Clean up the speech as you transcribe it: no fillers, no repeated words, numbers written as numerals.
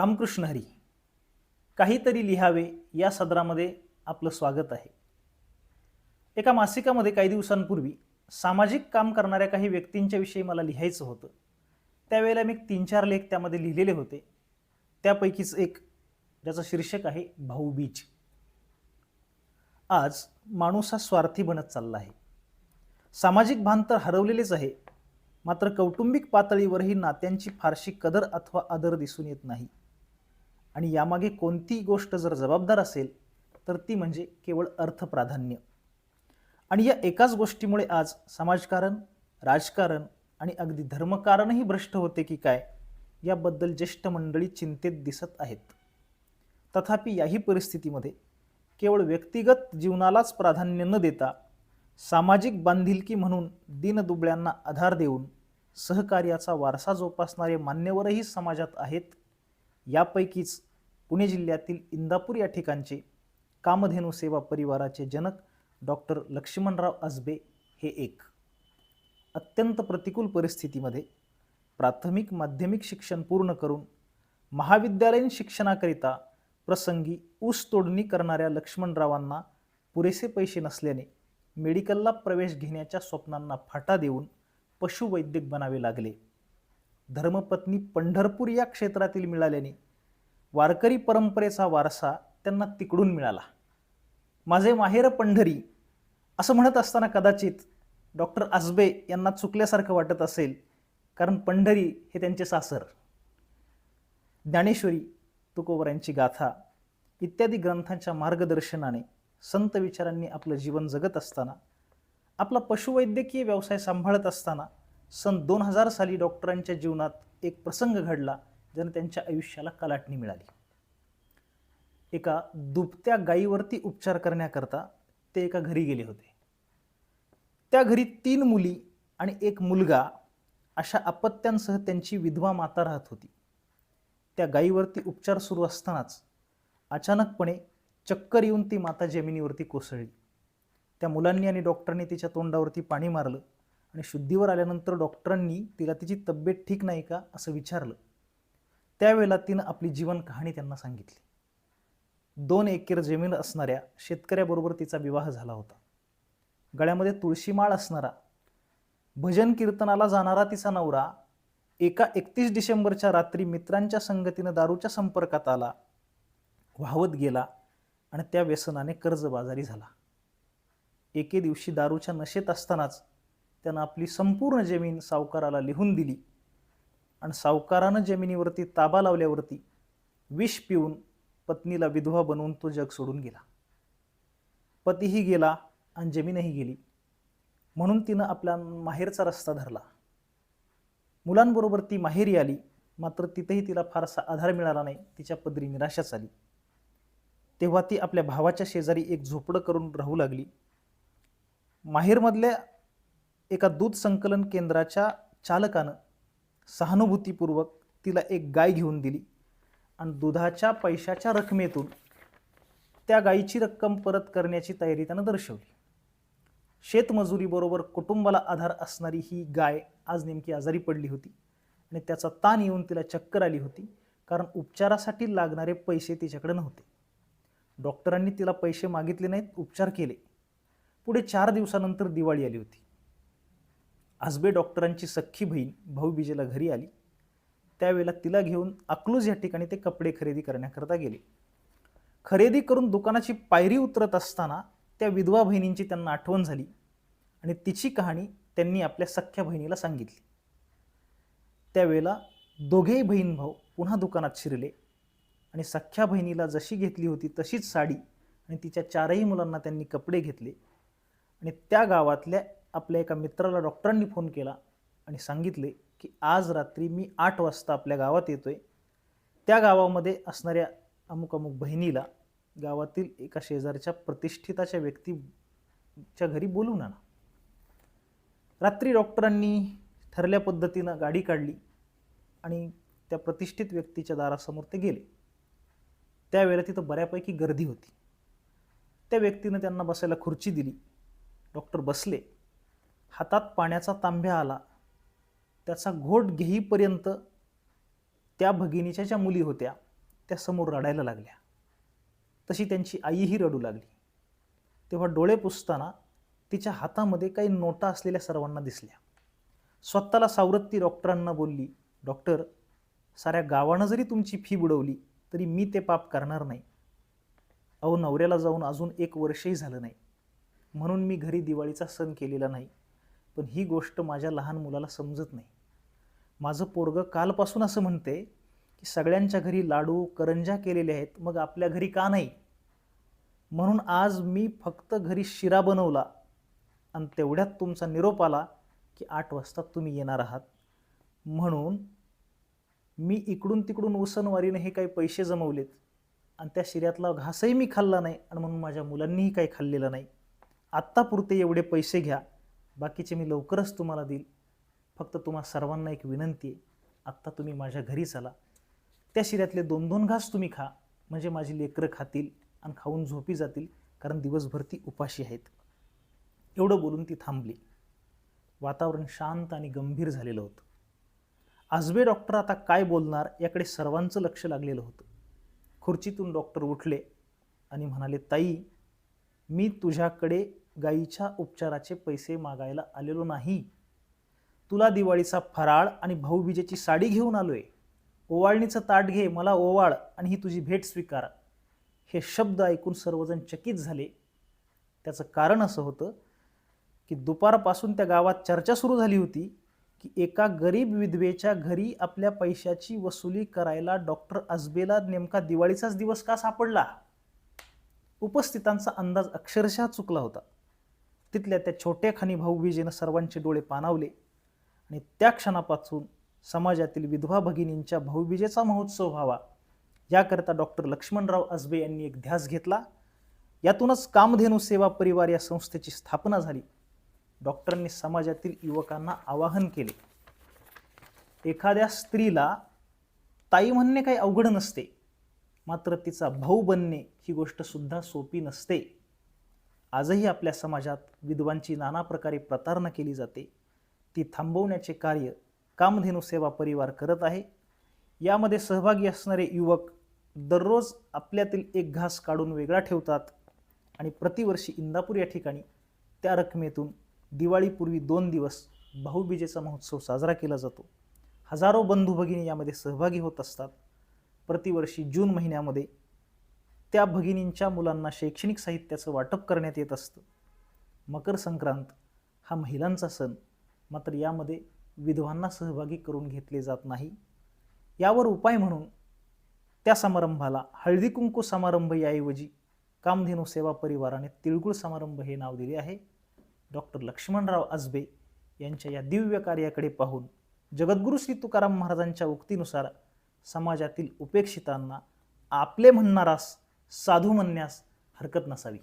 रामकृष्ण हरी. काहीतरी लिहावे या सदरामध्ये आपलं स्वागत आहे. एका मासिकामध्ये काही दिवसांपूर्वी सामाजिक काम करणाऱ्या काही व्यक्तींच्या विषयी मला लिहायचं होतं. त्यावेळेला मी 3-4 लेख त्यामध्ये लिहिलेले होते. त्यापैकीच एक ज्याचं शीर्षक आहे भाऊबीज. आज माणूस हा स्वार्थी बनत चालला आहे. सामाजिक भान तर हरवलेलेच आहे, मात्र कौटुंबिक पातळीवरही नात्यांची फारशी कदर अथवा आदर दिसून येत नाही. आणि यामागे कोणती गोष्ट जर जबाबदार असेल तर ती म्हणजे केवळ अर्थप्राधान्य. आणि या एकाच गोष्टीमुळे आज समाजकारण, राजकारण आणि अगदी धर्मकारणही भ्रष्ट होते की काय याबद्दल ज्येष्ठ मंडळी चिंतेत दिसत आहेत. तथापि याही परिस्थितीमध्ये केवळ व्यक्तिगत जीवनालाच प्राधान्य न देता सामाजिक बांधिलकी म्हणून दीनदुबळ्यांना आधार देऊन सहकार्याचा वारसा जोपासणारे मान्यवरही समाजात आहेत. यापैकीच पुणे जिल्ह्यातील इंदापूर या ठिकाणचे कामधेनू सेवा परिवाराचे जनक डॉक्टर लक्ष्मणराव आजबे हे एक. अत्यंत प्रतिकूल परिस्थितीमध्ये प्राथमिक माध्यमिक शिक्षण पूर्ण करून महाविद्यालयीन शिक्षणाकरिता प्रसंगी ऊस तोडणी करणाऱ्या लक्ष्मणरावांना पुरेसे पैसे नसल्याने मेडिकलला प्रवेश घेण्याच्या स्वप्नांना फाटा देऊन पशुवैद्यक बनावे लागले. धर्मपत्नी पंढरपूर या क्षेत्रातील मिळाल्याने वारकरी परंपरेचा वारसा त्यांना तिकडून मिळाला. माझे माहेर पंढरी असं म्हणत असताना कदाचित डॉक्टर आजबे यांना चुकल्यासारखं वाटत असेल, कारण पंढरी हे त्यांचे सासर. ज्ञानेश्वरी, तुकोबरायांची गाथा इत्यादी ग्रंथांच्या मार्गदर्शनाने संत विचारांनी आपलं जीवन जगत असताना, आपला पशुवैद्यकीय व्यवसाय सांभाळत असताना सन 2000 साली डॉक्टरांच्या जीवनात एक प्रसंग घडला ज्याने त्यांच्या आयुष्याला कलाटणी मिळाली. एका दुभत्या गायीवरती उपचार करण्याकरता ते एका घरी गेले होते. त्या घरी 3 मुली आणि 1 मुलगा अशा अपत्यांसह त्यांची विधवा माता राहत होती. त्या गायीवरती उपचार सुरू असतानाच अचानकपणे चक्कर येऊन ती माता जमिनीवरती कोसळली. त्या मुलांनी आणि डॉक्टरांनी तिच्या तोंडावरती पाणी मारलं आणि शुद्धीवर आल्यानंतर डॉक्टरांनी तिला तिची तब्येत ठीक नाही का असं विचारलं. त्यावेळेला तिनं आपली जीवन कहाणी त्यांना सांगितली. 2 एकर जमीन असणाऱ्या शेतकऱ्याबरोबर तिचा विवाह झाला होता. गळ्यामध्ये तुळशीमाळ असणारा, भजन कीर्तनाला जाणारा तिचा नवरा एका 31 डिसेंबरच्या रात्री मित्रांच्या संगतीनं दारूच्या संपर्कात आला, वाहवत गेला आणि त्या व्यसनाने कर्जबाजारी झाला. एके दिवशी दारूच्या नशेत असतानाच त्यानं आपली संपूर्ण जमीन सावकाराला लिहून दिली आणि सावकारानं जमिनीवरती ताबा लावल्यावरती विष पिऊन पत्नीला विधवा बनवून तो जग सोडून गेला. पतीही गेला आणि जमीनही गेली. म्हणून तिनं आपला माहेरचा रस्ता धरला. मुलांबरोबर ती माहेरी आली, मात्र तिथेही तिला फारसा आधार मिळाला नाही. तिच्या पदरी निराशाच आली. तेव्हा ती आपल्या भावाच्या शेजारी एक झोपडं करून राहू लागली. माहेरमधल्या एका दूध संकलन केंद्राच्या चालकानं सहानुभूतीपूर्वक तिला एक गाय घेऊन दिली आणि दुधाच्या पैशाच्या रकमेतून त्या गायीची रक्कम परत करण्याची तयारी त्यानं दर्शवली. शेतमजुरीबरोबर कुटुंबाला आधार असणारी ही गाय आज नेमकी आजारी पडली होती आणि त्याचा ताण येऊन तिला चक्कर आली होती, कारण उपचारासाठी लागणारे पैसे तिच्याकडे नव्हते. डॉक्टरांनी तिला पैसे मागितले नाहीत, उपचार केले. पुढे 4 दिवसानंतर दिवाळी आली होती. आजबे डॉक्टरांची सख्खी बहीण भाऊबीजेला घरी आली. त्यावेळेला तिला घेऊन अकलूज या ठिकाणी ते कपडे खरेदी करण्याकरता गेले. खरेदी करून दुकानाची पायरी उतरत असताना त्या विधवा बहिणींची त्यांना आठवण झाली आणि तिची कहाणी त्यांनी आपल्या सख्ख्या बहिणीला सांगितली. त्यावेळेला दोघेही बहीण भाऊ पुन्हा दुकानात शिरले आणि सख्ख्या बहिणीला जशी घेतली होती तशीच साडी आणि तिच्या 4ही मुलांना त्यांनी कपडे घेतले आणि त्या गावातल्या आपल्या एका मित्राला डॉक्टरांनी फोन केला आणि सांगितले की आज रात्री मी 8 वाजता आपल्या गावात येतोय. त्या गावामध्ये असणाऱ्या अमुक अमुक बहिणीला गावातील एका शेजारच्या प्रतिष्ठिताच्या व्यक्तीच्या घरी बोलवून आणा. रात्री डॉक्टरांनी ठरल्या पद्धतीनं गाडी काढली आणि त्या प्रतिष्ठित व्यक्तीच्या दारासमोर ते गेले. त्यावेळेला तिथं बऱ्यापैकी गर्दी होती. त्या व्यक्तीनं त्यांना बसायला खुर्ची दिली. डॉक्टर बसले. हातात पाण्याचा तांब्या आला. त्याचा घोट घेईपर्यंत त्या भगिनीच्या ज्या मुली होत्या त्या समोर रडायला लागल्या. तशी त्यांची आईही रडू लागली. तेव्हा डोळे पुसताना तिच्या हातामध्ये काही नोटा असलेल्या सर्वांना दिसल्या. स्वतःला सावरत ती डॉक्टरांना बोलली, डॉक्टर, साऱ्या गावानं जरी तुमची फी बुडवली तरी मी ते पाप करणार नाही. अहो, नवऱ्याला जाऊन अजून 1 वर्षही झालं नाही, म्हणून मी घरी दिवाळीचा सण केलेला नाही. पण ही गोष्ट माझ्या लहान मुलाला समजत नाही. माझं पोरगं कालपासून असं म्हणते की सगळ्यांच्या घरी लाडू करंज्या केलेले आहेत, मग आपल्या घरी का नाही? म्हणून आज मी फक्त घरी शिरा बनवला आणि तेवढ्यात तुमचा निरोप आला की 8 वाजता तुम्ही येणार आहात. म्हणून मी इकडून तिकडून उसनवारीने हे काही पैसे जमवलेत आणि त्या शिऱ्यातला घासही मी खाल्ला नाही आणि म्हणून माझ्या मुलांनीही काही खाल्लेलं नाही. आत्तापुरते एवढे पैसे घ्या, बाकीचे मी लवकरच तुम्हाला देईल. फक्त तुम्हा सर्वांना एक विनंती आहे, आत्ता तुम्ही माझ्या घरी चला. त्या शिऱ्यातले 2-2 घास तुम्ही खा, म्हणजे माझी लेकरं खातील आणि खाऊन झोपी जातील, कारण दिवसभर ती उपाशी आहेत. एवढं बोलून ती थांबली. वातावरण शांत आणि गंभीर झालेलं होतं. आजबे डॉक्टर आता काय बोलणार याकडे सर्वांचं लक्ष लागलेलं होतं. खुर्चीतून डॉक्टर उठले आणि म्हणाले, ताई, मी तुझ्याकडे गायीच्या उपचाराचे पैसे मागायला आलेलो नाही. तुला दिवाळीचा फराळ आणि भाऊबीजेची साडी घेऊन आलोय. ओवाळणीचं ताट घे, मला ओवाळ आणि ही तुझी भेट स्वीकार. हे शब्द ऐकून सर्वजण चकित झाले. त्याचं कारण असं होतं की दुपारपासून त्या गावात चर्चा सुरू झाली होती की एका गरीब विधवेच्या घरी आपल्या पैशाची वसुली करायला डॉक्टर आजबेला नेमका दिवाळीचाच दिवस का सापडला. उपस्थितांचा अंदाज अक्षरशः चुकला होता. तिथल्या त्या छोट्याखानी भाऊबीजेनं सर्वांचे डोळे पाणावले आणि त्या क्षणापासून समाजातील विधवा भगिनींच्या भाऊबीजेचा महोत्सव व्हावा याकरता डॉक्टर लक्ष्मणराव आजबे यांनी एक ध्यास घेतला. यातूनच कामधेनू सेवा परिवार या संस्थेची स्थापना झाली. डॉक्टरांनी समाजातील युवकांना आवाहन केले, एखाद्या स्त्रीला ताई म्हणणे काही अवघड नसते, मात्र तिचा भाऊ बनणे ही गोष्ट सुद्धा सोपी नसते. आजही आपल्या समाजात विधवांची नाना प्रकारे प्रतारणा केली जाते. ती थांबवण्याचे कार्य कामधेनू सेवा परिवार करत आहे. यामध्ये सहभागी असणारे युवक दररोज आपल्यातील एक घास काढून वेगळा ठेवतात आणि प्रतिवर्षी इंदापूर या ठिकाणी त्या रकमेतून दिवाळीपूर्वी 2 दिवस भाऊबीजेचा महोत्सव साजरा केला जातो. हजारो बंधू भगिनी यामध्ये सहभागी होत असतात. प्रतिवर्षी जून महिन्यामध्ये त्या भगिनींच्या मुलांना शैक्षणिक साहित्याचं वाटप करण्यात येत असतं. मकर संक्रांत हा महिलांचा सण, मात्र यामध्ये विधवांना सहभागी करून घेतले जात नाही. यावर उपाय म्हणून त्या समारंभाला हळदी कुंकू समारंभ याऐवजी कामधेनू सेवा परिवाराने तिळगुळ समारंभ हे नाव दिले आहे. डॉक्टर लक्ष्मणराव आजबे यांच्या या दिव्य कार्याकडे पाहून जगद्गुरू श्री तुकाराम महाराजांच्या उक्तीनुसार समाजातील उपेक्षितांना आपले म्हणणारास साधू म्हणण्यास हरकत नसावी.